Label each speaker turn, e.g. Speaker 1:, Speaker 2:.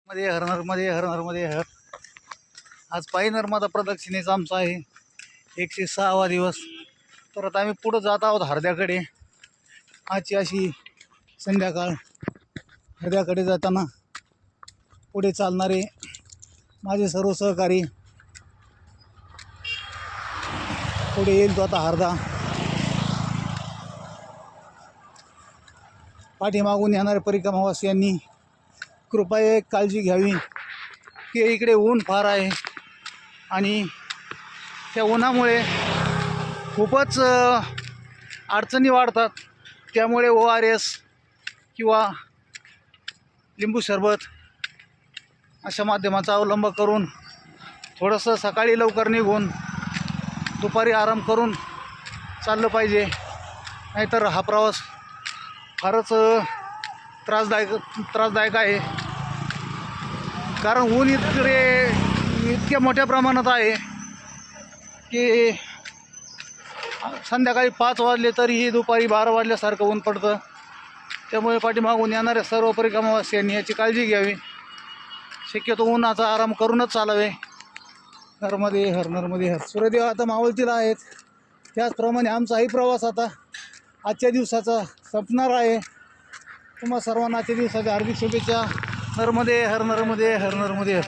Speaker 1: मध्ये हर नर्मदे हर नर्मदे हर. आज पायी नर्मदा प्रदक्षिणेचा आमचा आहे 106वा दिवस. तर आता आम्ही पुढं जात आहोत हर्द्याकडे. आजची अशी संध्याकाळ. हर्द्याकडे जाताना पुढे चालणारे माझे सर्व सहकारी. पुढे येईल तो आता हर्दा. पाठीमागून येणाऱ्या परिक्रमावासियांनी कृपया एक काळजी घ्यावी की इकडे ऊन फार आहे आणि त्या उन्हामुळे खूपच अडचणी वाढतात. त्यामुळे ORS किंवा लिंबू सरबत अशा माध्यमाचा अवलंब करून थोडंसं सकाळी लवकर निघून दुपारी आराम करून चाललं पाहिजे. नाहीतर हा प्रवास फारच त्रासदायक आहे. कारण ऊन इतक्या मोठ्या प्रमाणात आहे की संध्याकाळी 5 वाजले तरीही दुपारी 12 वाजल्यासारखं ऊन पडतं. त्यामुळे पाठीमागून येणाऱ्या सर्व परिक्रमावासियांनी याची काळजी घ्यावी. शक्यतो उन्हाचा आराम करूनच चालावे. नर्मदे हर नर्मदे हर. सूर्यदेव आता मावळतीला आहेत. त्याचप्रमाणे आमचाही प्रवास आता आजच्या दिवसाचा संपणार आहे. तुम्हा सर्वांना आजच्या दिवसाच्या हार्दिक शुभेच्छा. नर्मदे हर नर्मदे हर नर्मदे हर.